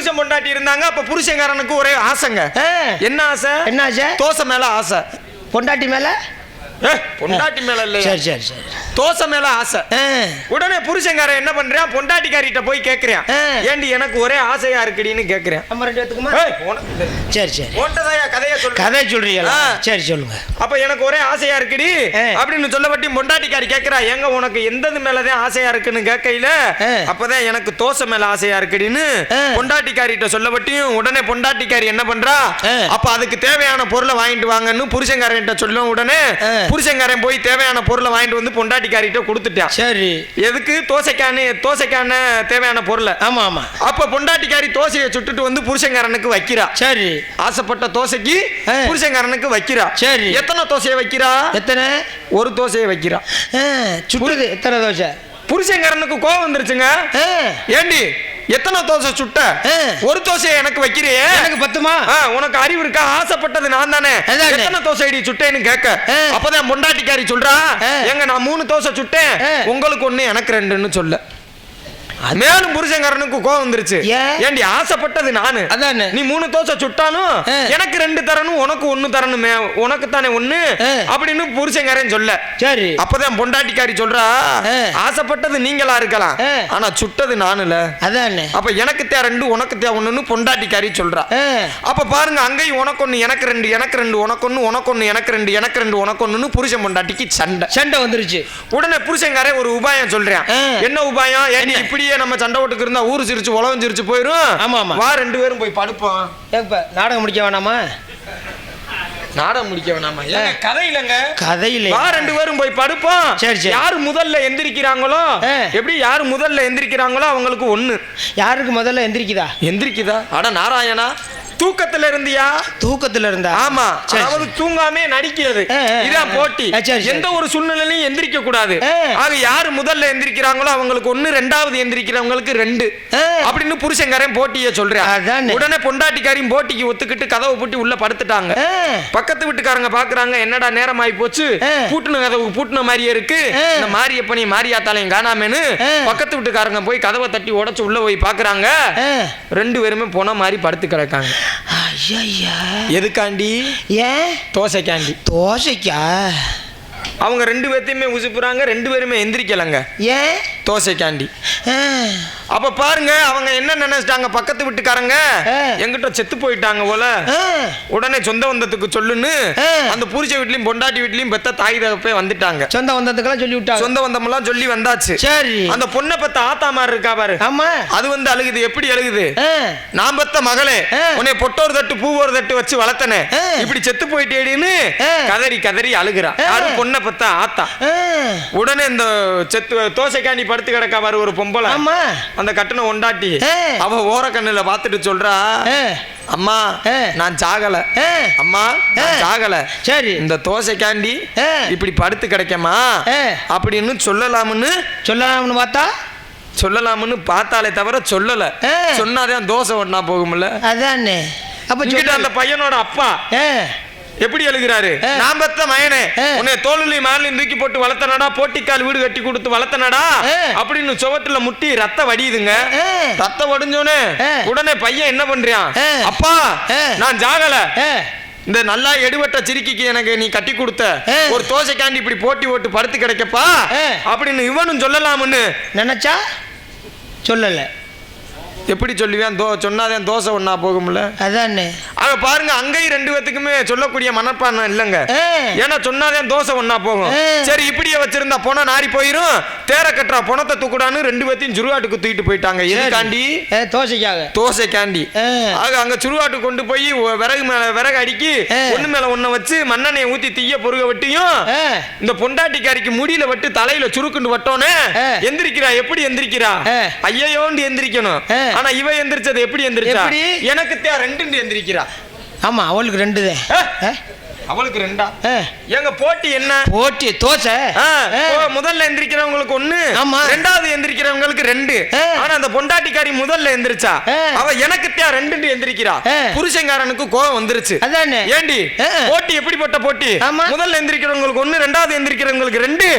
புருஷன் பொண்டாட்டி இருந்தாங்க. அப்ப புருஷன்காரனுக்கு ஒரே ஆசைங்க. என்ன ஆசை? என்ன ஆசை? தோசை மேல ஆசை. பொண்டாட்டி மேல? பொண்டாட்டி மேல இல்ல. சரி சரி சரி. தோசை மேல ஆசை. உடனே புருஷன்காரன் என்ன பண்றான்? பொண்டாட்டிக்காரிட்ட போய் கேக்குறான், ஏண்டி எனக்கு ஒரே ஆசையா இருக்குடின்னு கேக்குறான். நம்ம ரெண்டு பேத்துக்குமா? சரி சரி. ஓண்டதாயா கதைய சொல்ற. கதை சொல்றீங்களா? சரி சொல்லுங்க. அப்ப எனக்கு ஒரே ஆசையா இருக்குடி அப்படின்னு சொல்லப்பட்டி பொண்டாட்டிக்காரி கேக்குறா, ஏங்க உனக்கு எந்தது மேலதான் ஆசையா இருக்குன்னு கேட்கையில அப்பதான் எனக்கு தோசை மேல ஆசையா இருக்குடின்னு பொண்டாட்டிக்காரிட்ட சொல்லப்பட்டியும் உடனே பொண்டாட்டிக்காரி என்ன பண்றா? அப்ப அதுக்கு தேவையான பொருளை வாங்கிட்டு வாங்கன்னு புருஷன்காரன்ட்ட சொல்லும். உடனே புருஷன்காரன் போய் தேவையான பொருளை வாங்கிட்டு வந்து பொண்டாட்டிக்காரிட்ட கொடுத்துட்டான். சரி. எதுக்கு? தோசைக்கான தேவையான பொருளை. ஆமா ஆமா. அப்ப பொண்டாட்டிக்காரி தோசையை சுட்டுட்டு வந்து புருஷன்காரனுக்கு வைக்கிறா. சரி. ஆசைப்பட்ட தோசைக்கு புருஷன்காரனுக்கு வைக்கிறா. சரி. எத்தனை தோசையை வைக்கிறா? எத்தனை? ஒரு தோசையை வைக்கிறா. சுட்டுது எத்தனை தோசை? புருஷன்காரனுக்கு கோபம் வந்துருச்சுங்க. ஏண்டி எத்தனை தோசை சுட்ட? ஒரு தோசையை எனக்கு வைக்கிறியே, எனக்கு பத்துமா? உனக்கு அறிவு இருக்கா? ஆசைப்பட்டது நான் தானே, எத்தனை தோசை அடி சுட்டேன்னு கேட்க அப்பதான் பொண்டாட்டிக்காரி சொல்றா, எங்க நான் 3 தோசை சுட்டேன், உங்களுக்கு 1 எனக்கு 2ன்னு சொல்ல. மேலும் புருஷன்காரனுக்கு கோவம் வந்துருச்சு. ஏண்டி ஆசைப்பட்டது நானு, நீ 3 தோசை சுட்டாலும் எனக்கு 2 தரணும், உனக்கு 1 தரணும், உனக்கு தானே 1 அப்படின்னு புருஷன்காரன் சொல்ல. சரி. அப்பதான் பொண்டாட்டிக்காரி சொல்றா, ஆசைப்பட்டது நீங்களா இருக்கலாம், ஆனா சுட்டது நானுல. அதானே. அப்ப எனக்கு தே 2 உனக்கு தே 1ன்னு பொண்டாட்டிக்காரி சொல்றா. அப்ப பாருங்க, அங்கேயும் உனக்கு 1 எனக்கு 2, எனக்கு 2 உனக்கு 1, உனக்கு 1 எனக்கு 2, எனக்கு 2 உனக்கு 1ன்னு புருஷன் பொண்டாட்டிக்கு சண்டை வந்துருச்சு. உடனே புருஷன்காரன் ஒரு உபாயம் சொல்றான். என்ன உபாயம்? ஏண்டி இப்படி நம்ம சண்டை ஓட்டுக்கு இருந்தா ஊரு சிரிச்சு உலகம் சிரிச்சு போயிரும். ஆமா ஆமா. வா 2 பேரும் போய் படுப்போம். நாடகம் முடிக்க வேணாமா? நாடகம் முடிக்க வேணாமா? கதை இல்லங்க, கதை இல்ல. வா 2 பேரும் போய் படுப்போம். சரி சரி. யாரு முதல்ல எந்திரிக்கிறாங்களோ, எப்படி யாரு முதல்ல எந்திரிக்கிறாங்களோ அவங்களுக்கு 1. யாருக்கு முதல்ல எந்திரிக்குதா? அட நாராயணா, தூக்கத்துல இருந்தியா? தூக்கத்துல இருந்தா. ஆமா. அதாவது தூங்காமே நடிக்கிறது, இதான் போட்டி. எந்த ஒரு சூழ்நிலையிலும் எந்திரிக்க கூடாது. ஆக யாரு முதல்ல எந்திரிக்கிறாங்களோ அவங்களுக்கு 1, ரெண்டாவது எந்திரிக்கிறவங்களுக்கு 2 அப்படின்னு புருஷன்காரன் போட்டியை சொல்றான். உடனே பொண்டாட்டிக்காரையும் போட்டிக்கு ஒத்துக்கிட்டு கதவை பூட்டி உள்ள படுத்துட்டாங்க. பக்கத்து வீட்டுக்காரங்க பாக்குறாங்க, என்னடா நேரம் ஆகி போச்சு, பூட்டின கதவு பூட்டின மாதிரியே இருக்கு, இந்த மாரியப்பனையும் மாரியாத்தாலையும் காணாமேன்னு பக்கத்து வீட்டுக்காரங்க போய் கதவை தட்டி உடைச்சு உள்ள போய் பாக்குறாங்க. 2 பேருமே போன மாதிரி படுத்து கிடக்காங்க. எதுக்காண்டி? ஏன்? தோசைக்காண்டி. தோசைக்கா? அவங்க 2 பேர்த்தையுமே உசுப்புறாங்க, 2 பேருமே எந்திரிக்கலங்க. ஏன்? தோசைக்காண்டி. அப்ப பாருங்க, அவங்க என்ன நினைச்சிட்டாங்க, பக்கத்து வீட்டுக்காரங்க எங்கிட்ட செத்து போயிட்டாங்க போல, உடனே சொந்த பந்தத்துக்கு சொல்லுன்னு அந்த புருஷ வீட்லயும் பொண்டாட்டி வீட்லயும் பெத்த தாய் தகப்பே வந்துட்டாங்க. சொந்த பந்தத்துக்கெல்லாம் சொல்லி விட்டாங்க. சொந்த பந்தமெல்லாம் சொல்லி வந்தாச்சு. சரி. அந்த பொண்ணை பெத்த ஆத்தா மாதிரி இருக்கா பாரு, ஆமா, அது வந்து அழுகுது. எப்படி அழுகுது? நான் பெத்த மகளே, உன்னை பொட்டோர் தட்டு பூவோர் தட்டு வச்சு வளர்த்தனே, இப்படி செத்து போயிட்டேன்னு கதறி கதறி அழுகுறா. யாரு? பொண்ணை பெத்த ஆத்தா. உடனே இந்த செத்து தோசைக்காண்டி படுத்து கிடக்கா பாரு ஒரு பொம்பளை, அந்த கட்டுன ஒண்டாட்டி, அவ ஓர கண்ணுல பாத்துட்டு சொல்றா, அம்மா நான் சாகல, அம்மா நான் சாகல. சரி. இந்த தோசைக்காண்டி இப்படி படுத்து கிடைக்கமா அப்படின்னு சொல்லலாம்னு பார்த்தா, சொல்லலாம்னு பார்த்தாலே தவிர சொல்லல. சொன்னாதான் தோசை ஒண்ணா போகும்ல. அதானே. அப்ப அந்த பையனோட அப்பா எப்படி எழுகிறாரு? நான் பெத்த மயனே, உன்னை தோளுலையும் மாலையும் தூக்கி போட்டு வளர்த்தனடா, போட்டிக்கால் வீடு கட்டி கொடுத்து வளர்த்தனடா அப்படின்னு சுவத்துல முட்டி ரத்த வடியுதுங்க. ரத்த வடிஞ்சோனே உடனே பையன் என்ன பண்றான், அப்பா நான் ஜாகல, இந்த நல்லா எடுபட்ட சிரிக்கிக்கு எனக்கு நீ கட்டி கொடுத்த ஒரு தோசைக்காண்டி இப்படி போட்டி போட்டு படுத்து கிடைக்கப்பா அப்படின்னு இவனும் சொல்லலாம்னு நினைச்சா சொல்லல. எப்படி சொல்லுவேன்? சொன்னாதான் தோசை ஒண்ணா போகும்ல. அதானே. அங்க பாருங்க, அங்கேயும் 2 பேத்துக்குமே சொல்லக்கூடிய மனப்பான்மை இல்லைங்க. ஏன்னா சொன்னாதான் தோசை ஒண்ணா போகும். சரி, இப்படியே வச்சிருந்தா போனா நாரி போயிரும், தேர கட்டுறா பொணத்தை தூக்குடான்னு 2 பேத்தையும் சுருவாட்டுக்கு தூக்கிட்டு போயிட்டாங்க. எதுக்காண்டி? தோசைக்காண்டி. ஆக அங்க சுருவாட்டு கொண்டு போய் விறகு மேல விறகு அடுக்கி ஒண்ணு மேல ஒண்ண வச்சு மண்ணெண்ணெயை ஊத்தி தீய பொருக வெட்டியும் இந்த பொண்டாட்டிக்காரிக்கு முடியில வெட்டு தலையில சுருக்குண்டு வட்டோன்னு எந்திரிக்கிறா. எப்படி எந்திரிக்கிறா? ஐயோண்டு எந்திரிக்கணும். ஆனா இவ எந்திரிச்சது எப்படி எந்திரிச்சா? எனக்கு 2 எந்திரிக்கிறா. ஆமா, அவளுக்கு 2 தான். அவளுக்கு 2. எங்க போட்டி என்ன? போட்டி தோசை. முதல்ல எந்திரிக்கிறவங்களுக்கு 1, ரெண்டாவது எந்திரிக்கிறவங்களுக்கு 2. ஆனா அந்த பொண்டாட்டிக்காரி முதல்ல எந்திரிச்சா, அவ எனக்கு 2 எந்திரிக்கிறா. புருஷன்காரனுக்கு கோவம் வந்துருச்சு. ஏண்டி போட்டி எப்படிப்பட்ட போட்டி? முதல்ல எந்திரிக்கிறவங்களுக்கு 1, ரெண்டாவது எந்திரிக்கிறவங்களுக்கு 2.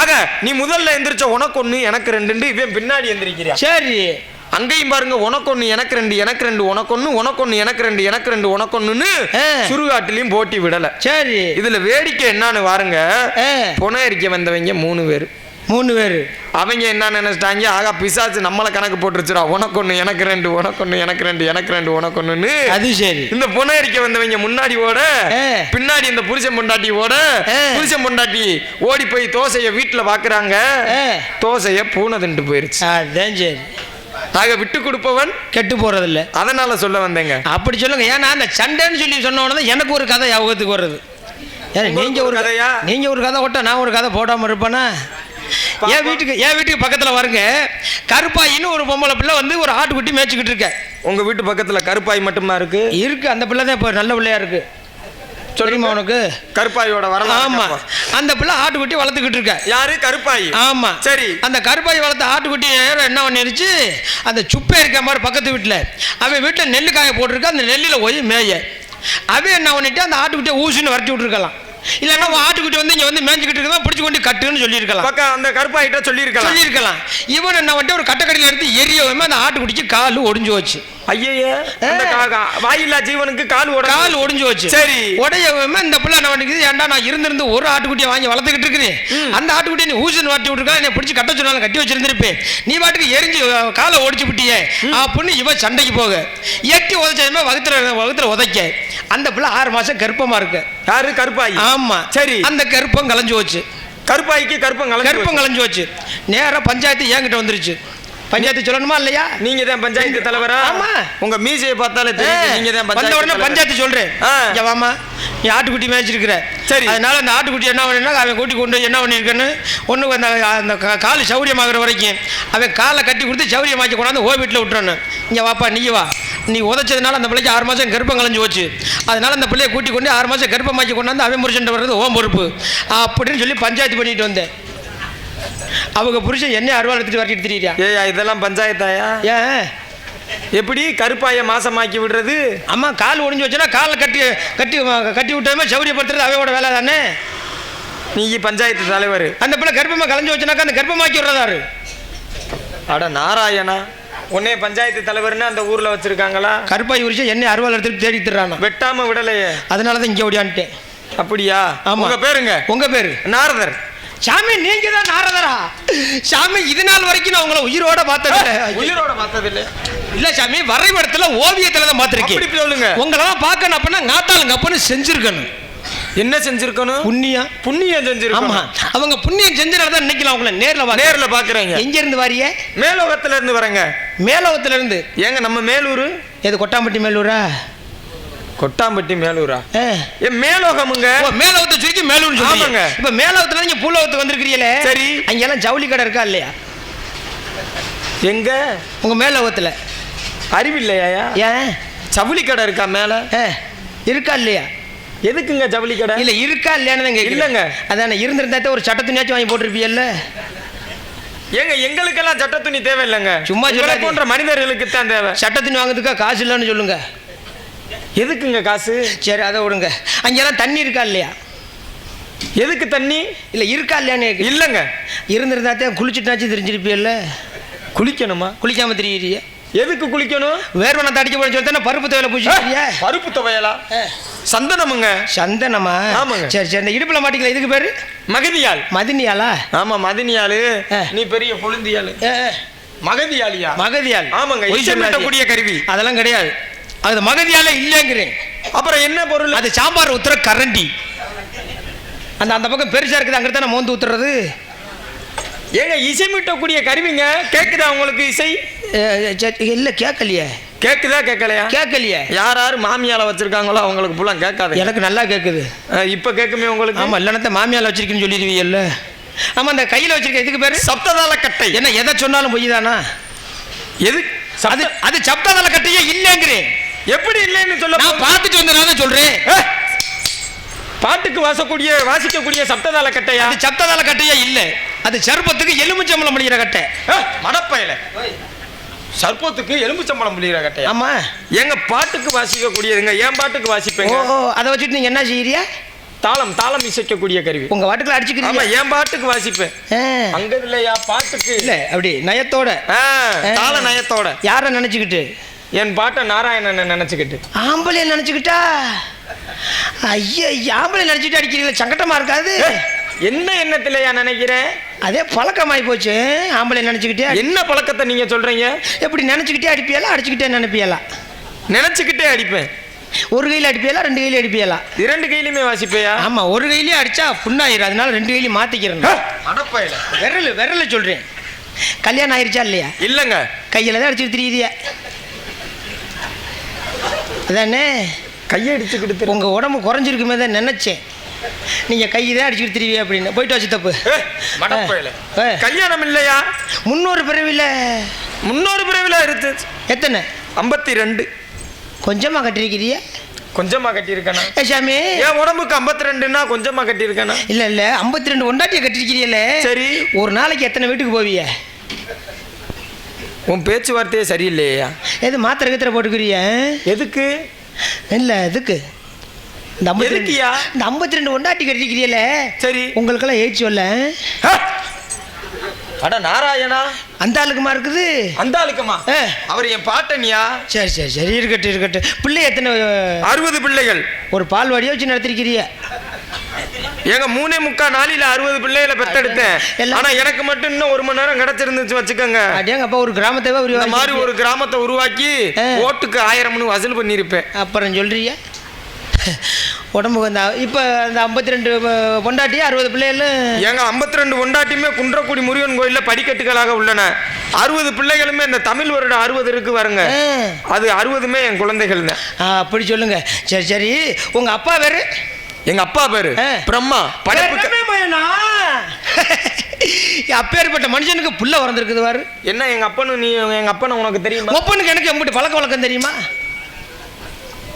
ஆக நீ முதல்ல எந்திரிச்ச உனக்கு 1 எனக்கு 2, இவன் பின்னாடி எந்திரிக்கிறா. சரி. அங்கேயும் பாருங்க உனக்கொன்னு எனக்கு ரெண்டு எனக்கு ரெண்டு உனக்கொன்னு உனக்கொன்னு எனக்கு ரெண்டு எனக்கு ரெண்டு உனக்கொன்னு சுடுகாட்டிலையும் போட்டி விடல. சரி, இதுல வேடிக்கை என்னன்னு பாருங்க. புனையரிக்க வந்தவங்க 3 பேர். அவங்க என்ன நினைச்சிட்டாங்க, ஆகா பிசாசு நம்மள கணக்கு போட்டுருச்சுடா, உனக்கொன்னு எனக்கு ரெண்டு உனக்கொன்னு எனக்கு ரெண்டு எனக்கு ரெண்டு உனக்கொன்னு. அது சரி. இந்த புனையரிக்க வந்தவங்க முன்னாடி ஓட, பின்னாடி இந்த புருஷன் பொண்டாட்டி ஓட, புருஷன் பொண்டாட்டி ஓடி போய் தோசைய வீட்டுல பாக்குறாங்க, தோசைய பூனை தின்ட்டு போயிருச்சு. அதான் சரி. ஆக விட்டு கொடுப்பவன் கெட்டு போறதில்ல. அதனால சொல்ல வந்தேங்க. அப்படி சொல்லுங்க. ஏன்னா அந்த சண்டைன்னு சொல்லி சொன்ன உடனே எனக்கு ஒரு கதை ஞாபகத்துக்கு வருது. நீங்க ஒரு கதையா, நீங்க ஒரு கதை போட்டா நான் ஒரு கதை போடாம இருப்பேனா? என் வீட்டுக்கு பக்கத்துல வருங்க, கருப்பாயின்னு ஒரு பொம்பளை பிள்ளை வந்து ஒரு ஆட்டுக்குட்டி மேய்ச்சிக்கிட்டு இருக்க. உங்க வீட்டு பக்கத்துல கருப்பாய் மட்டுமா இருக்கு? அந்த பிள்ளை தான் இப்ப நல்ல பிள்ளையா இருக்கு. சொல்லுமா உனக்கு கருப்பாயோட வரலாம். ஆமா, அந்த பிள்ளை ஆட்டுக்குட்டி வளர்த்துக்கிட்டு இருக்க. யாரு? கருப்பாய். ஆமா சரி. அந்த கருப்பாய் வளர்த்த ஆட்டுக்குட்டி என்ன பண்ணிருச்சு, அந்த சுப்பை இருக்க மாதிரி பக்கத்து வீட்டுல அவன் வீட்டுல நெல்லுக்காய போட்டிருக்க. அந்த நெல்லில போய் மேய அவன் என்ன பண்ணிட்டு அந்த ஆட்டுக்குட்டியை ஊசின்னு வரட்டி விட்டுருக்கலாம். இல்லன்னா ஆட்டுக்குட்டி வந்து இங்க வந்து மேய்ஞ்சிக்கிட்டு இருக்கா, பிடிச்சு கொண்டு கட்டுன்னு சொல்லியிருக்கலாம். அந்த கருப்பாயிட்ட சொல்லியிருக்கலாம். இவன் என்ன பண்ணிட்டு ஒரு கட்டக்கடியில் எடுத்து எரியவே அந்த ஆட்டுக்குட்டிக்கு கால் ஒடிஞ்சு வச்சு. ஐயே, வாயில்லா ஜீவனுக்கு கால் ஒடிஞ்சு வச்சு. சரி, உடையவே இந்த பிள்ளை என்ன பண்ணிக்குது, ஏன்டா நான் இருந்து ஒரு ஆட்டுக்குட்டியை வாங்கி வளர்த்துக்கிட்டு இருக்கிறேன், அந்த ஆட்டுக்குட்டியை நீ ஊசின்னு வரட்டி விட்டுருக்கா, என்னை பிடிச்சி கட்ட சொன்னாலும் கட்டி வச்சிருந்திருப்பேன், நீ பாட்டுக்கு எரிஞ்சு காலை ஒடிச்சு விட்டியே அப்படின்னு இவன் சண்டைக்கு போக எட்டி உதைச்சதுமே வகுத்துல உதைக்க அந்த பிள்ளை 6 மாசம் கர்ப்பமா இருக்கு. யாரு? கருப்பாய். ஆமா சரி. அந்த கருப்பம் கலைஞ்சு வச்சு, கருப்பாய்க்கு கருப்பம் கலைஞ்சு வச்சு நேரா பஞ்சாயத்து என்கிட்ட வந்துருச்சு. பஞ்சாயத்து சொல்லணுமா இல்லையா? நீங்க தான் பஞ்சாயத்து தலைவரா? ஆமா. உங்க மீசையை பார்த்தாலே தெரியும் நீங்க தான் பஞ்சாயத்து. உடனே பஞ்சாயத்து சொல்றேன். வாமா, நீ ஆட்டுக்குட்டி மேய்ச்சிருக்கிற. சரி, அதனால அந்த ஆட்டுக்குட்டி என்ன பண்ணா, அவன் கூட்டி கொண்டு என்ன பண்ணிருக்கேன்னு ஒண்ணு அந்த கால் சௌரியமாகிற வரைக்கும் அவன் காலை கட்டி கொடுத்து சௌரியமாக்கி கொண்டாந்து ஓ வீட்டில் விட்டுறான்னு. இங்க வாப்பா, நீ வா, நீ உதைச்சதுனால அந்த பிள்ளைக்கு 6 மாசம் கர்ப்பம் கலைஞ்சு போச்சு, அதனால அந்த பிள்ளையை கூட்டி கொண்டு 6 மாசம் கர்ப்பமாக்கி கொண்டாந்து அவன் புருஷன் வர்றது ஓம் பொறுப்பு அப்படின்னு சொல்லி பஞ்சாயத்து பண்ணிட்டு வந்தேன். அவங்க புருஷன் என்ன அருவாள் எடுத்துட்டு வரட்டு தெரியுறியா? ஏயா இதெல்லாம் பஞ்சாயத்தாயா? ஏன் எப்படி கருப்பாய மாசமாக்கி விடுறது? அம்மா கால் ஒடிஞ்சு வச்சுன்னா காலை கட்டி கட்டி கட்டி விட்டதுமே சௌரியப்படுத்துறது அவையோட வேலை தானே. நீங்க பஞ்சாயத்து தலைவர். அந்த பிள்ளை கர்ப்பமா கலைஞ்சு வச்சுனாக்கா அந்த கர்ப்பமாக்கி விடுறதாரு. அட நாராயணா, உன்னே பஞ்சாயத்து தலைவர்னு அந்த ஊர்ல வச்சிருக்காங்களா? கருப்பாய் புருஷன் என்ன அருவாள் எடுத்துட்டு தேடி தர்றானா, வெட்டாம விடலையே, அதனாலதான் இங்க ஓடியான்ட்டேன். அப்படியா? உங்க பேருங்க? உங்க பேரு நாரதர். சாமி, நீங்க தான் நாரதரா? சாமி, இது நாள் வரைக்கும் நான் உங்களை உயிரோட பார்த்ததில்லை. இல்ல சாமி, வரைபடத்துல ஓவியத்துல தான் பார்த்திருக்கேன். சொல்லுங்க, உங்களெல்லாம் பார்க்கணும் அப்படின்னா நாத்தாளுங்க அப்பன்னு செஞ்சிருக்கணும். என்ன செஞ்சிருக்கணும்? புண்ணியம் செஞ்சிருக்கணும். ஆமா, அவங்க புண்ணியம் செஞ்சனால தான் இன்னைக்கு உங்களை நேர்ல பாக்குறேன். எங்க இருந்து வாரிய? மேலோகத்துல இருந்து வரேங்க. மேலோகத்துல இருந்து? ஏங்க நம்ம மேலூரு? எது கொட்டாம்பட்டி மேலூரா? கொட்டாம்பட்டி மேலூரா? மேலோகமுங்க. மேலோகத்தை சுருக்கி மேலூர் சொல்லுங்க. இப்ப மேலோகத்துல நீங்க பூலோகத்துக்கு வந்திருக்கிறீங்களே, சரி, அங்கெல்லாம் ஜவுளி கடை இருக்கா இல்லையா? எங்க? உங்க மேலோகத்துல அறிவில்லையா? ஏன் ஜவுளி கடை இருக்கா மேல? இருக்கா இல்லையா? எதுக்குங்க ஜவுளி கடை? இல்ல இருக்கா இல்லையான்னு இல்லங்க. அதான இருந்திருந்தா ஒரு சட்ட துணியாச்சும் வாங்கி போட்டிருப்பீல்ல. ஏங்க எங்களுக்கெல்லாம் சட்ட துணி தேவையில்லைங்க, சும்மா சொல்ல போன்ற மனிதர்களுக்கு தான் தேவை. சட்ட துணி வாங்குறதுக்கா காசு இல்லைன்னு சொல்லுங்க. எதுக்குங்க காசு? சரி, அதை விடுங்க. அங்கெல்லாம் தண்ணி இருக்கா இல்லையா? எதுக்கு தண்ணி? இல்லை இருக்கா இல்லையான்னு. இல்லைங்க, இருந்திருந்தாத்தான் குளிச்சுட்டாச்சும் தெரிஞ்சிருப்பியல்ல. குளிக்கணுமா? குளிக்காம தெரியுறிய? எதுக்கு குளிக்கணும்? வேர்வனை தடிக்க போட சொல்லி பருப்பு துவையல பூச்சிக்கிறியா? பருப்பு துவையலா? சந்தனமுங்க. சந்தனமா? ஆமாங்க. சரி சரி, இந்த இடுப்புல மாட்டிக்கல, இதுக்கு பேரு மகதியால். மதினியாலா? ஆமா மதினியாலு. நீ பெரிய பொழுந்தியாலு. மகதியாலியா? மகதியால். ஆமாங்க, கூடிய கருவி. அதெல்லாம் கிடையாது, அது மகதியால இல்லைங்கிறேன். அப்புறம் என்ன பொருள்? அது சாம்பார் ஊத்துற கரண்டி. அந்த பக்கம் பெருசா இருக்குது, அங்க தானே மோந்து ஊத்துறது. ஏங்க இசை மீட்டக்கூடிய கருவிங்க. கேக்குதா உங்களுக்கு இசை? இல்ல கேட்கலையே. கேக்குதா? கேட்கலையா? கேட்கலையே. யார் மாமியால வச்சிருக்காங்களோ அவங்களுக்கு புல்லாம் கேட்காது. எனக்கு நல்லா கேட்குது. இப்ப கேட்குமே உங்களுக்கு? ஆமா, இல்லைன்னா மாமியால வச்சிருக்கேன்னு சொல்லிடுவீங்கல்ல. ஆமா, அந்த கையில வச்சிருக்க இதுக்கு பேரு சப்ததாள கட்டை. என்ன எதை சொன்னாலும் பொய் தானா? எது? அது சப்ததாள கட்டையே இல்லைங்கிறேன். எப்படி இல்லைன்னு சொல்ல? நான் பார்த்துட்டு வந்து சொல்றேன். பாட்டுக்கு வாசிக்கக்கூடிய சப்ததாள கட்டையா? அது சப்ததாள கட்டையா இல்ல, அது சர்ப்பத்துக்கு எலுமிச்சம்பளம் முடிகிற கட்டை. மடப்பையில சர்ப்பத்துக்கு எலுமிச்சம்பளம் முடிகிற கட்டை. ஆமா, எங்க பாட்டுக்கு வாசிக்கக்கூடியதுங்க. என் பாட்டுக்கு வாசிப்பேங்க. ஓ, அதை வச்சுட்டு நீங்க என்ன செய்யறியா? தாளம் தாளம் இசைக்கக்கூடிய கருவி. உங்க பாட்டுக்குள்ள அடிச்சுக்கிறீங்க? ஆமா, என் பாட்டுக்கு வாசிப்பேன். அங்க இல்லையா பாட்டுக்கு இல்ல, அப்படி நயத்தோட, தாள நயத்தோட. யார நினைச்சுக்கிட்டு? என் பாட்டை நாராயணனை நினைச்சுக்கிட்டு. ஆம்பளைய நினைச்சுக்கிட்டா? ஐயா, ஆம்பளை நினைச்சுக்கிட்டு அடிக்கிறீங்களா? சங்கட்டமா இருக்காது? என்ன எண்ணத்திலையா நினைக்கிறேன்? அதே பழக்கமாயி போச்சு. ஆம்பளை நினைச்சுக்கிட்டே. என்ன பழக்கத்தை நீங்க சொல்றீங்க? எப்படி நினைச்சுக்கிட்டே அடிப்பியலா, அடிச்சுக்கிட்டே நினைப்பியலா? நினைச்சுக்கிட்டே அடிப்பேன். ஒரு கையில் அடிப்பியலா, ரெண்டு கையில அடிப்பியலா? இரண்டு கையிலுமே வாசிப்பையா? ஆமா, ஒரு கையிலேயே அடிச்சா புண்ணாயிரும், அதனால ரெண்டு கையிலையும் மாத்திக்கிறேன். விரல சொல்றேன். கல்யாணம் ஆயிருச்சா இல்லையா? இல்லங்க, கையில தான் அடிச்சுட்டு திரியுதியா? அதானே, கையை அடிச்சுக்கிட்டு. உங்க உடம்பு குறைஞ்சிருக்குமே தான் நினைச்சேன். நீங்க கையதான் அடிச்சுட்டு திரிவியா அப்படின்னு. போயிட்டு வச்சு தப்பு. கல்யாணம் இல்லையா? முன்னொரு பிறவில. முன்னொரு பிறவில இருக்கு. எத்தனை? 52. கொஞ்சமா கட்டிருக்கிறிய? கொஞ்சமா கட்டியிருக்கேனா சாமி? என் உடம்புக்கு 52ன்னா கொஞ்சமா கட்டியிருக்கேனா? இல்ல இல்ல, 52 ஒண்டாட்டிய கட்டிருக்கிறீல்ல. சரி, ஒரு நாளைக்கு எத்தனை வீட்டுக்கு போவிய? உன் பேச்சுவார்த்தையே சரியில்லையா? எது மாத்திரை கத்திர போட்டுக்கிறிய? எதுக்கு? இல்ல எதுக்கு இந்த 52 ஒண்டாட்டி கட்டிருக்கிறீல்ல? சரி, உங்களுக்கெல்லாம் ஏச்சு சொல்ல. அட நாராயணா, அந்த ஆளுக்குமா இருக்குது? அந்த ஆளுக்குமா? அவர் என் பாட்டனியா? சரி சரி சரி, இருக்கட்டும் இருக்கட்டும். பிள்ளை எத்தனை? 60 பிள்ளைகள். ஒரு பால்வாடியை வச்சு நடத்திருக்கிறிய? ஏங்க 3.25 நாளில 60 பிள்ளைகளை பெத்தெடுத்தேன். ஆனா எனக்கு மட்டும் இன்னும் 1 மணி நேரம் கிடைச்சிருந்துச்சு வச்சுக்கோங்க. அப்ப ஒரு கிராமத்தை மாதிரி ஒரு கிராமத்தை உருவாக்கி ஓட்டுக்கு 1000 வசூல் பண்ணிருப்பேன். அப்புறம் சொல்றிய உடம்புக்கு வந்தா இப்ப அந்த 52 பொண்டாட்டி 60 பிள்ளைகள். எங்க 52 பொண்டாட்டியுமே குன்றக்குடி முருகன் கோயில்ல படிக்கட்டுகளாக உள்ளன. 60 பிள்ளைகளுமே இந்த தமிழ் வருடம் 60 இருக்கு வருங்க, அது 60மே என் குழந்தைகள் தான். அப்படி சொல்லுங்க. சரி சரி, உங்க அப்பா பேரு? எங்க அப்பா பேரு பிரம்மா. அப்பேற்பட்ட மனுஷனுக்கு புள்ள வந்திருக்குது பாரு. என்ன எங்க அப்பனு? நீ எங்க அப்பனை உனக்கு தெரியுமா? அப்பனுக்கு எனக்கு எம்பிட்டு பழக்க வழக்கம் தெரியுமா?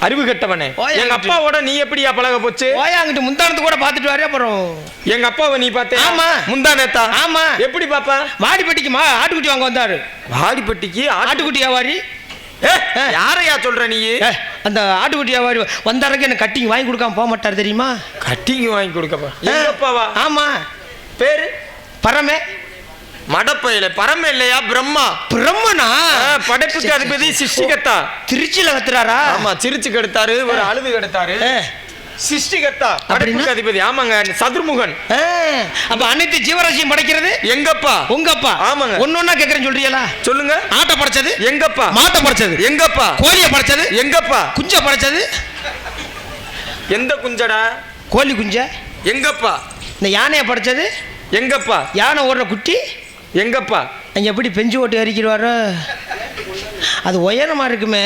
அறிவு கட்டவனே, எங்க அப்பாவோட நீ எப்படியா பழக போச்சு? அங்கிட்டு முந்தானத்து கூட பாத்துட்டு வாரு. அப்புறம் எங்க அப்பாவை நீ பார்த்தே? ஆமா, முந்தானத்தா? ஆமா. எப்படி பாப்பா? வாடிப்பட்டிக்கு ஆட்டுக்குட்டி வாங்க வந்தாரு. வாடிப்பட்டிக்கு ஆட்டுக்குட்டி வியாபாரி? யாரையா சொல்ற நீ? அந்த ஆட்டுக்குட்டி வியாபாரி வந்தாருக்கு எனக்கு கட்டிங் வாங்கி கொடுக்காம போக மாட்டார் தெரியுமா? கட்டிங் வாங்கி கொடுக்கப்பா? எங்க அப்பாவா? ஆமா. பேரு பரமே. மடப்பையில பரம இல்லையா? பிரம்மா. பிரம்மனா? படைப்புக்கு அதிபதி சிருஷ்டிகர்த்தா. திருச்சியில கத்துறாரா? ஆமா, திருச்சி கெடுத்தாரு, ஒரு அழுது கெடுத்தாரு. சிருஷ்டிகர்த்தா, படைப்புக்கு அதிபதி. ஆமாங்க, சதுர்முகன். அப்ப அனைத்து ஜீவராசியும் படைக்கிறது எங்கப்பா? உங்கப்பா. ஆமாங்க. ஒன்னொன்னா கேக்குறேன், சொல்றீங்களா? சொல்லுங்க. ஆட்டை படைச்சது எங்கப்பா? மாட்டை படைச்சது எங்கப்பா? கோழியை படைச்சது எங்கப்பா? குஞ்ச படைச்சது எந்த குஞ்சடா? கோழி குஞ்ச. எங்கப்பா? இந்த யானையை படைச்சது எங்கப்பா? யானை ஓடுற குட்டி எங்கப்பா? அங்க எப்படி பெஞ்சு ஓட்டு ஏறிக்கிறாரோ, அது உயரமா இருக்குமே.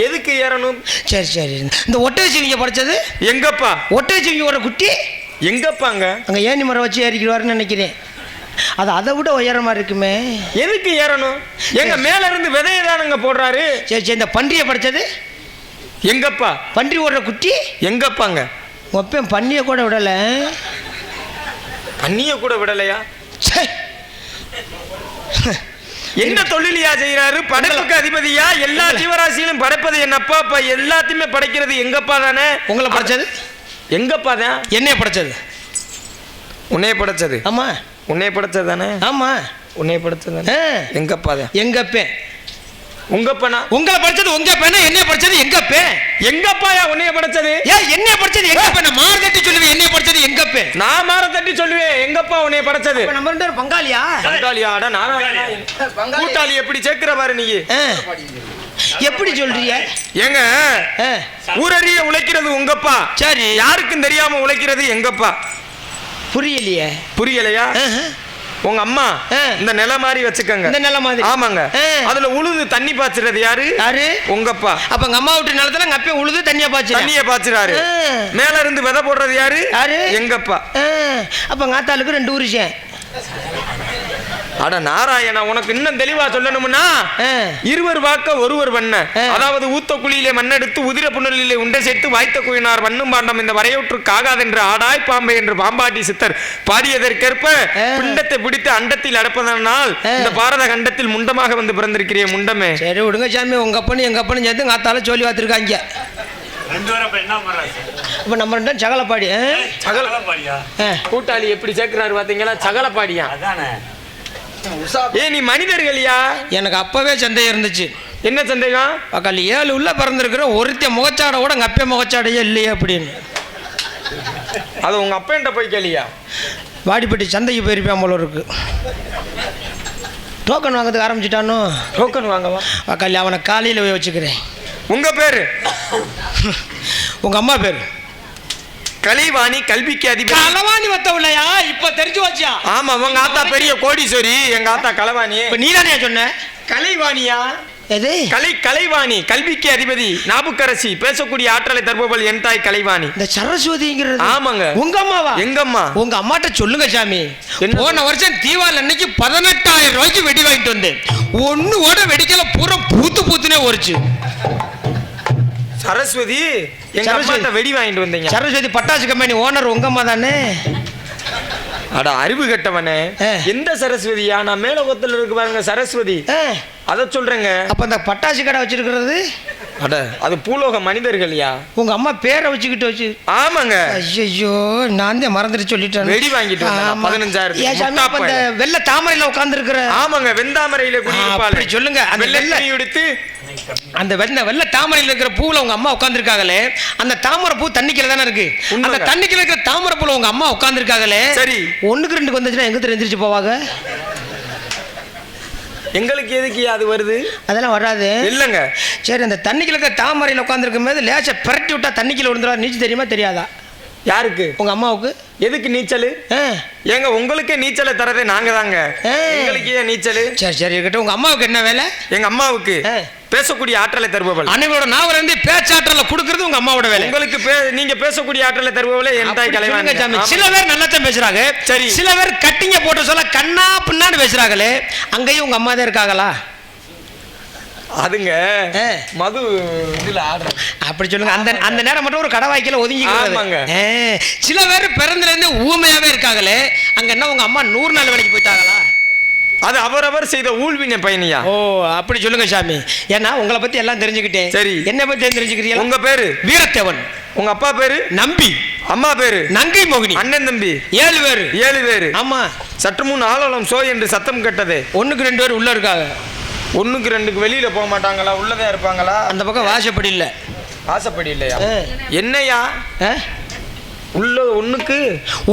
எதுக்கு ஏறணும்? சரி சரி. இந்த ஒட்டகச்சிவிங்க படைச்சது எங்கப்பா? ஒட்டகச்சிவிங்க ஓடுற குட்டி எங்கப்பாங்க? அங்க ஏணி மரம் வச்சு ஏறிக்கிறாருன்னு நினைக்கிறேன். அது அதை விட உயரமா இருக்குமே. எதுக்கு ஏறணும்? எங்க மேல இருந்து விதையை தானுங்க போடுறாரு. சரி சரி. இந்த பன்றியை படைச்சது எங்கப்பா? பன்றி ஓடுற குட்டி எங்கப்பாங்க? மொப்பம் பன்னியை கூட விடல. பன்னியை கூட விடலையா? என்ன தொழிலியா செய்யறாரு? படைப்புக்கு அதிபதியா? எல்லா ஜீவராசியிலும் படைப்பது என்னப்பா? இப்ப எல்லாத்தையுமே படைக்கிறது எங்கப்பா தானே. உங்களை படைச்சது எங்கப்பா தான்? என்னைய படைச்சது உன்னைய படைச்சது. ஆமா, உன்னைய படைச்சது தானே. ஆமா, உன்னைய படைச்சது தானே. எங்கப்பா தான்? எங்கப்பே. உங்கப்பனா? உங்களை படிச்சது உங்க பேனா, என்னைய படிச்சது எங்க பே. எங்கப்பாயா உன்னைய படிச்சது? ஏன் என்னைய படிச்சது எங்க பே? நான் மாற தட்டி சொல்லுவேன், என்னைய படிச்சது எங்க பே. நான் மாற தட்டி சொல்லுவேன், எங்கப்பா உன்னைய படிச்சது. அப்ப நம்ம ரெண்டு பேரும் பங்காளியா? பங்காளியா? அட நானா கூட்டாளி எப்படி சேர்க்கிற பாரு நீ. எப்படி சொல்றீங்க? ஏங்க, ஊரறிய உழைக்கிறது உங்கப்பா. சரி, யாருக்கும் தெரியாம உழைக்கிறது எங்கப்பா. புரியலையே. புரியலையா? உங்க அம்மா இந்த நில மாதிரி வச்சுக்கங்க. இந்த நில மாதிரி? ஆமாங்க. அதுல உழுது தண்ணி பாய்ச்சறது யாரு? யாரு? உங்கப்பா. அப்ப உங்க அம்மா விட்டு நிலத்துல உங்க அப்பா உழுது தண்ணிய பாய்ச்சறாரு. மேல இருந்து விதை போடுறது யாரு? யாரு? எங்கப்பா. அப்ப உங்க ஆத்தாளுக்கு 2 ஊருஷன். அட நாராயணா, உனக்கு இன்னும் தெளிவா சொல்லணும்னா, இருவர் வாக்க ஒருவர் வண்ண, அதாவது ஊத்த குழியிலே மண்ணெடுத்து உதிர புனலிலே உண்டை சேர்த்து வாய்த்த குயினார் வண்ணும் பாண்டம் இந்த வரையோற்று காகாதென்று ஆடாய் பாம்பை என்று பாம்பாட்டி சித்தர் பாடியதற்கேற்ப பிண்டத்தை பிடித்து அண்டத்தில் அடப்பதனால் இந்த பாரத கண்டத்தில் முண்டமாக வந்து பிறந்திருக்கிறேன் முண்டமே. சரி விடுங்க சாமி, உங்க அப்பனு எங்க அப்பனு சேர்த்து ஆத்தால சொல்லி பார்த்துருக்காங்க. இப்ப நம்ம ரெண்டும் சகலப்பாடி. சகலப்பாடியா? கூட்டாளி எப்படி சேர்க்கிறாரு பாத்தீங்களா? சகலப்பாடியா? நீ மனிதர்கள்யா? எனக்கு அப்பவே சந்தேகம் இருந்துச்சு. என்ன சந்தேகம்? பக்கல் 7 உள்ள பிறந்திருக்கிற ஒருத்த முகச்சாடை கூட எங்க அப்பா முகச்சாடையே இல்லையே அப்படின்னு. அது உங்க அப்பன்ட்ட போய் கேளியா? வாடிப்பட்டி சந்தைக்கு போயிருப்பேன் போல இருக்கு. டோக்கன் வாங்கிறதுக்கு ஆரம்பிச்சிட்டானோ? டோக்கன் வாங்கவா? பக்கல் அவனை காலையில் போய் வச்சுக்கிறேன். உங்க பேரு? உங்க அம்மா பேரு? கலைவாணி, கல்விக்கு அதிபதி. களவாணி வத்தவில்லையா? இப்ப தெரிஞ்சு வச்சியா? ஆமா, உங்க ஆத்தா பெரிய கோடீஸ்வரி, எங்க ஆத்தா களவாணி. நீ தானே சொன்ன கலைவாணியா? எது? கலைவாணி, கல்விக்கு அதிபதி, நாபுக்கரசி, பேசக்கூடிய ஆற்றலை தருபவள் என் தாய் கலைவாணி. இந்த சரஸ்வதிங்கிறது? ஆமாங்க. உங்க அம்மாவா? எங்க அம்மா. உங்க அம்மாட்ட சொல்லுங்க சாமி. போன வருஷம் தீபாவளி அன்னைக்கு 18,000 ரூபாய்க்கு வெடி வாங்கிட்டு வந்தேன். ஒண்ணு ஓட வெடிக்கல, பூரா பூத்துனே ஓடிச்சு. சரஸ்வதி எங்க அம்மாட்ட வெடி வாங்கிட்டு வந்தீங்க. சரஸ்வதி பட்டாசு கம்பெனி ஓனர் உங்க அம்மா தானே? அட அறிவு கட்டவனே. எந்த சரஸ்வதியா? நான் மேலோகத்துல இருக்கு பாருங்க சரஸ்வதி, அத சொல்றேங்க. அப்ப அந்த பட்டாசு கடை வச்சிருக்கிறது? அட அது பூலோக மனிதர்கள்யா. உங்க அம்மா பேரை வச்சுக்கிட்டு வச்சு? ஆமாங்க. ஐயோ நான் தான் மறந்துட்டு சொல்லிட்டேன். வெடி வாங்கிட்டு 15,000. வெள்ள தாமரையில உட்கார்ந்து இருக்கிற? ஆமாங்க, வெந்தாமரையில குடியிருப்பாள். சொல்லுங்க. அந்த வெள்ளை எடுத்து அந்த வெள்ள தாமரையில் இருக்கிற பூவில் உங்க அம்மா உட்கார்ந்துருக்காங்களே, அந்த தாமரை பூ தண்ணிக்குள்ள தானே இருக்கு. அந்த தண்ணிக்குள்ள இருக்கிற தாமரை பூல உங்க அம்மா உட்கார்ந்துருக்காங்களே, சரி 1க்கு 2க்கு வந்துச்சுன்னா எங்க தெரிஞ்சிருச்சு போவாங்க? எங்களுக்கு எதுக்கு அது வருது? அதெல்லாம் வராது இல்லைங்க. சரி, அந்த தண்ணிக்குள்ள இருக்கிற தாமரையில் உட்கார்ந்துருக்கும் போது லேசா பிரட்டி விட்டா தண்ணிக்குள்ள விழுந்துடா. நீச்சல் தெரியுமா தெரியாதா? யாருக்கு? உங்க அம்மாவுக்கு. எதுக்கு நீச்சல்? ஏங்க உங்களுக்கே நீச்சலை தரதே நாங்க தாங்க. எங்களுக்கு ஏன் நீச்சல்? சரி சரி இருக்கட்டும். உங்க அம்மாவுக்கு என்ன வேலை? எங்க அம்மாவுக்கு பேசக்கூடிய ஆற்றலை தருபவள். அனைவரோட நாவல இருந்து பேச்சாற்றலை கொடுக்கிறது உங்க அம்மாவோட வேலை. உங்களுக்கு நீங்க பேசக்கூடிய ஆற்றலை தருபவளே என் தாய் கலைவாணி. சில பேர் நல்லா தான் பேசுறாங்க. சரி, சில பேர் கட்டிங்க போட்டு சொல்ல கண்ணா பின்னான்னு பேசுறாங்களே, அங்கேயும் உங்க அம்மா தான் இருக்காங்களா? அதுங்க மது இதுல ஆடுறோம் அப்படி சொல்லுங்க. அந்த அந்த நேரம் மட்டும் ஒரு கடை வாய்க்கல ஒதுங்கிக்கிறாங்க. சில பேர் பிறந்தல இருந்து ஊமையாவே இருக்காங்களே, அங்க என்ன உங்க அம்மா 100 நாள் வேலைக்கு போயிட்டாங்களா? அது அவரவர் செய்த ஊழ்வினை பயணியா? ஓ அப்படி சொல்லுங்க சாமி. ஏன்னா உங்களை பத்தி எல்லாம் தெரிஞ்சுக்கிட்டேன். சரி, என்ன பத்தி தெரிஞ்சுக்கிறீங்க? உங்க பேரு வீரத்தேவன், உங்க அப்பா பேரு நம்பி, அம்மா பேரு நங்கை மோகினி, அண்ணன் தம்பி 7 பேரு. 7 பேரு? ஆமா. சற்று முன் ஆலோலம் சோ என்று சத்தம் கேட்டது. 1க்கு 2 பேர் உள்ள இருக்காங்க. 1க்கு 2க்கு வெளியில போக மாட்டாங்களா? உள்ளதான் இருப்பாங்களா? அந்த பக்கம் வாசப்படி இல்ல. வாசப்படி இல்லையா? என்னையா உள்ள 1க்கு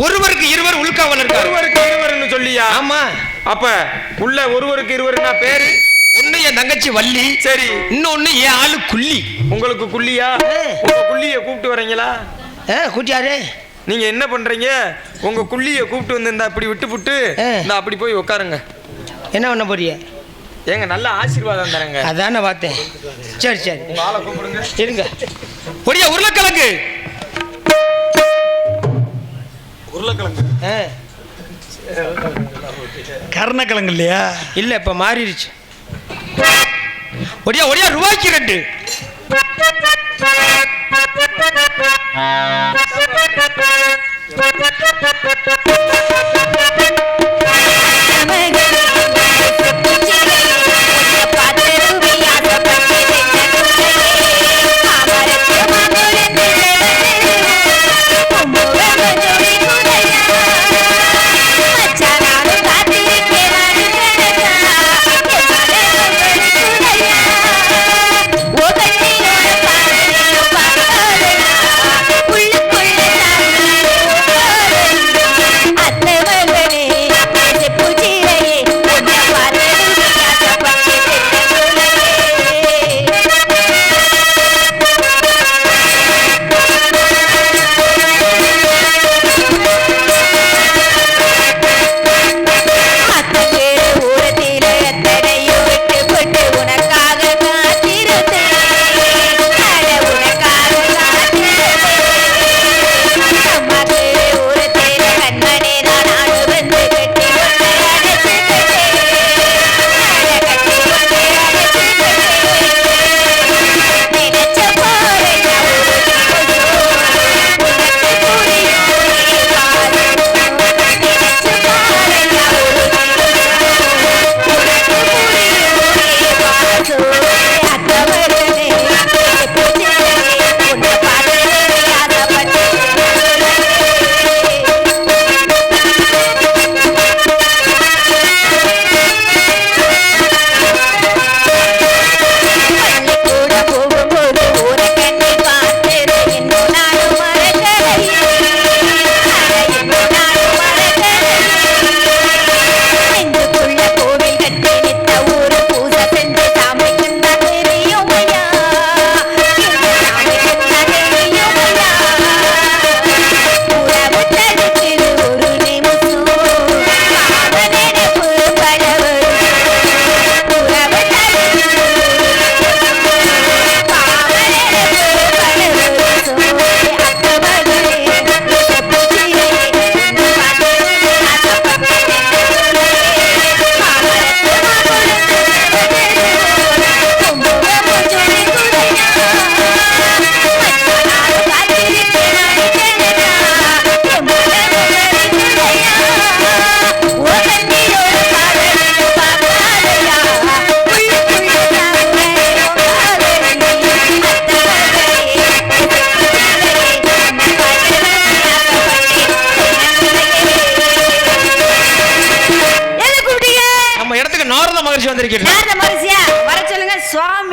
ஒருவருக்கு 2 உள்காவல் இருக்காரு. ஒருவருக்கு 2 சொல்லியா? ஆமா. அப்ப உள்ள ஒருவருக்கு 2 பேரு. ஒண்ணு என் தங்கச்சி வள்ளி. சரி, இன்னொன்னு என் ஆளு குள்ளி. உங்களுக்கு குள்ளியா? உங்க குள்ளிய கூப்பிட்டு வரீங்களா? கூட்டியாரு. நீங்க என்ன பண்றீங்க? உங்க குள்ளிய கூப்பிட்டு வந்து அப்படி விட்டுப்புட்டு அப்படி போய் உட்காருங்க. என்ன பண்ண போறீங்க? ஏங்க நல்ல ஆசீர்வாதம் தரங்க. அதானே பார்த்தேன். சரி சரி, உங்க ஆளை கூப்பிடுங்க. இருங்க. ஒடியா உருளைக்கிழங்கு. உருளைக்கிழங்கு கருணக்கிழங்கு இல்லையா? இல்ல இப்ப மாறிடுச்சு. ஒடியா ஒடியா ரூபாய்க்கு 2. அத்தவர்களே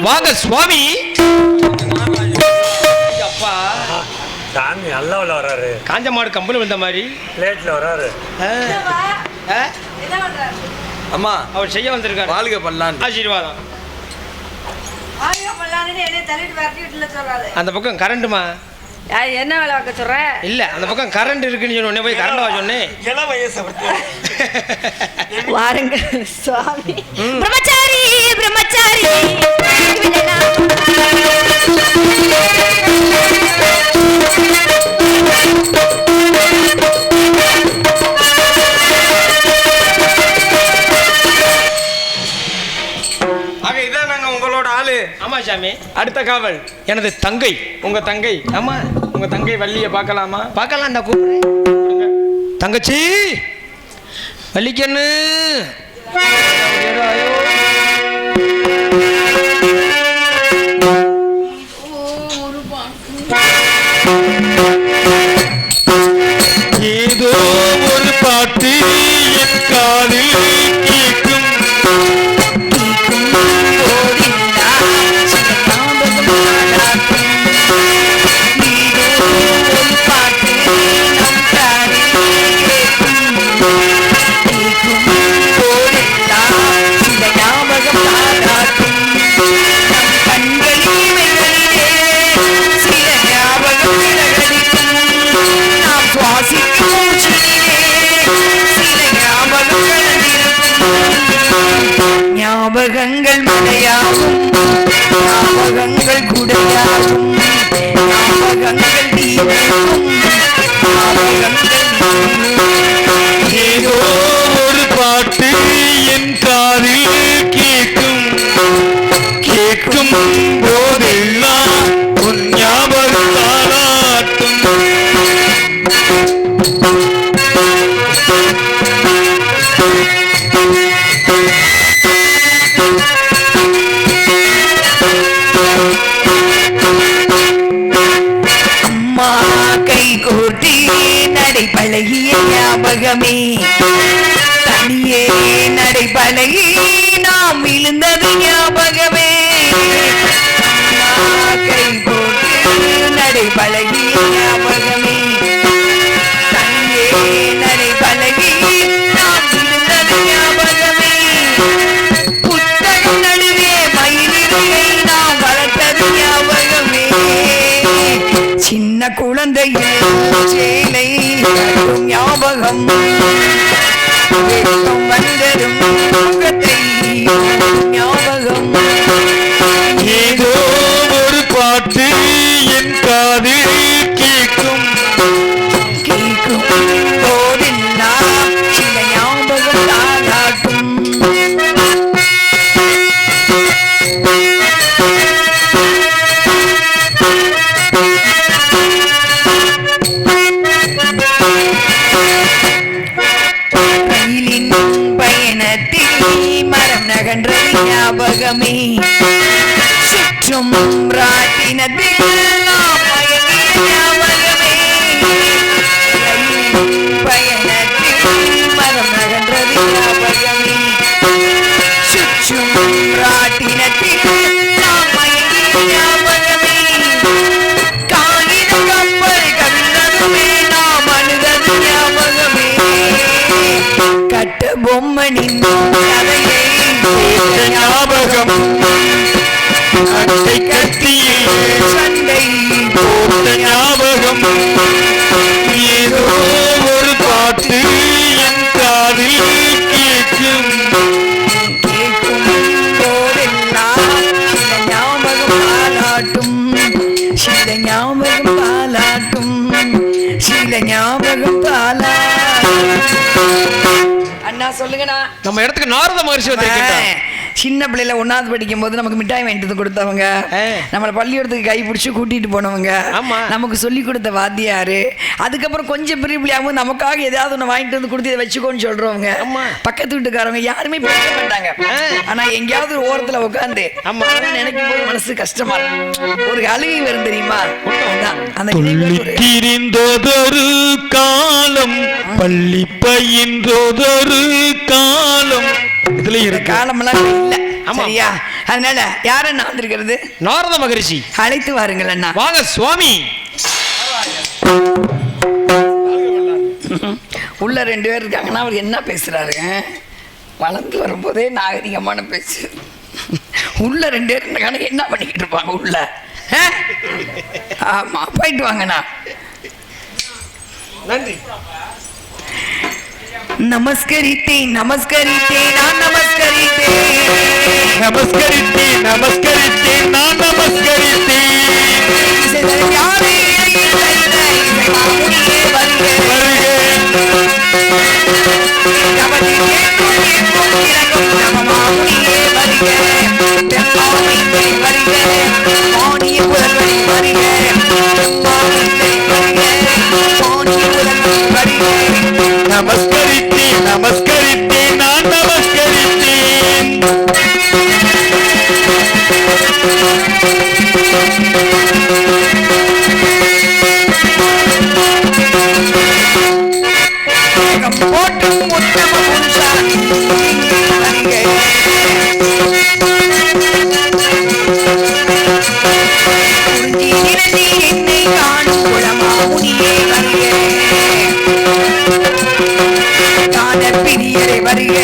வாங்க சுவாமி. அப்பா சாமி நல்லா வராரு. காஞ்ச மாடு கம்பல் வந்த மாதிரி பிளேட்ல வராரு. அம்மா அவர் செய்ய வந்திருக்காரு. வாழ்க பல்லாண்டு. ஆசீர்வாதம். அந்த பக்கம் கரண்ட்டுமா? என்ன வேலை பார்க்க சொல்ற? இல்ல அந்த பக்கம் கரண்ட் இருக்குன்னு சொன்ன போய் கரண்ட் வா சொன்னேன். வாருங்க சுவாமி. பிரம்மச்சாரி பிரம்மச்சாரி இதான் நாங்க உங்களோட ஆளு. ஆமா சாமி. அடுத்த காவல் எனது தங்கை. உங்க தங்கை? ஆமா. உங்க தங்கை வள்ளிய பார்க்கலாமா? பார்க்கலாம். இந்த கூப்பிடுறேன். தங்கச்சி வள்ளிக்கண்ணு. ஏதோ ஒரு பாட்டு என் காதில் கேட்கும். ஞாபகங்கள் மழையாகும், ஞாபகங்கள் குடையாகும், ஞாபகங்கள் தீமைக்கும், ஏதோ ஒரு பாட்டு என் காதில் கேட்கும். கேட்கும் போதெல்லாம் உன் ஞாபகம் தாளாட்டும். அம்மா கை கோர்த்தி நடை பழகிய ஞாபகமே, தனியே நடை பழகி நாம் விழுந்தது ஞாபகமே. அம்மா கை கோர்த்தி நடை பழகிய ஞாபகமே, தனியே நடை பழகி நாம் விழுந்தது ஞாபகமே. புத்தகம் நடுவே மயிலிறகை நாம் வளர்த்தது ஞாபகமே. சின்ன குழந்தையில் சேலை கட்டும் ஞாபகம், வெட்கம் வந்ததும் முகத்தை ஞாபகம். ஏதோ ஒரு பாட்டு என் காதில் கேட்கும். கேட்கும் போதெல்லாம் சில ஞாபகம் தாளாட்டும். ரயிலின் பயணத்தில் மரம் நகன்றது ஞாபகமே, சுற்றும் ராட்டினத்தில் நாம் மயங்கிய ஞாபகமே. ரயிலின் பயணத்தில் மரம் நகன்றது ஞாபகமே, சுற்றும் ராட்டினத்தில் நாம் மயங்கிய ஞாபகமே. காகித கப்பல் கவிழ்ந்ததுமே நாம் அழுதது ஞாபகமே. கட்ட பொம்மனின் கதையை கேட்ட ஞாபகம், அட்டை கத்தியில் சண்டை போட்ட ஞாபகம். ஏதோ ஒரு பாட்டு என் காதில் கேட்கும். கேட்கும் போதெல்லாம் சில ஞாபகம் பாலாட்டும், சில ஞாபகம் பாலாட்டும், சில ஞாபகம் பாலாட்டும். அண்ணா சொல்லுங்கண்ணா. நம்ம இடத்துக்கு நாரத மகர்ஷி வந்திருக்காங்க. சின்ன பிள்ளைல 1வது படிக்கும் போது நமக்கு மிட்டாய் வாங்கிட்டு வந்து கொடுத்தவங்க, நம்மளை பள்ளிக்கூடத்துக்கு கை பிடிச்சி கூட்டிட்டு போனவங்க, நமக்கு சொல்லி கொடுத்த வாத்தியாரு, அதுக்கப்புறம் கொஞ்சம் பெரிய பிள்ளையாகவும் நமக்காக ஏதாவது ஒன்று வாங்கிட்டு வந்து கொடுத்து இதை வச்சுக்கோன்னு சொல்றவங்க, பக்கத்து வீட்டுக்காரவங்க யாருமே பேச மாட்டாங்க. ஆனா எங்கேயாவது ஒரு ஓரத்துல உட்காந்து நினைக்கும் போது மனசு கஷ்டமா ஒரு அழுகை வரும் தெரியுமா? அந்த திரிந்ததொரு காலம், பள்ளி பயின்றதொரு காலம். இதுல காலமெல்லாம் இல்ல சரியா? அதனால யார் அண்ணா வந்திருக்கிறது? நாரத மகரிஷி. அழைத்து வாருங்கள் அண்ணா. வாங்க சுவாமி. உள்ள 2 பேர் இருக்காங்கன்னா அவர் என்ன பேசுறாருங்க? வளர்ந்து வரும்போதே நாகரிகமான பேச்சு. உள்ள 2 பேர் இருக்காங்க, என்ன பண்ணிக்கிட்டு இருப்பாங்க உள்ள? ஆமா, போயிட்டு வாங்கண்ணா. நன்றி. நமஸ்கரித்தேன் நமஸ்கரித்தேன் நான் நமஸ்கரித்தேன் நமஸ்கரித்தேன் நமஸ்கரித்தேன் நான் நமஸ்கரித்தேன். யாரே நமஸ்கரித்தேன் நமஸ்கரித்தேன் நான் நமஸ்கரித்தேன். போட்டும் உத்தம புருஷா என்னை காணும் குளமா முனியே வருக. காண பிரியரை வருக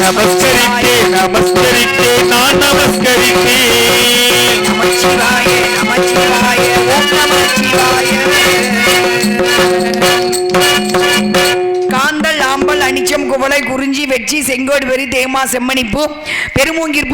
நமஸ்கரித்தேன் நமஸ்கரித்தேன் நான் நமஸ்கரித்தேன். நமச்சிவாய நமச்சிவாய ஓம் நமச்சிவாய. காந்தல் ஆம்பல் அனிச்சம் குவளை குறிஞ்சி வெற்றி செங்கோடு வெறி தேமா செம்மணிப்பு பெருமூங்கிற்பு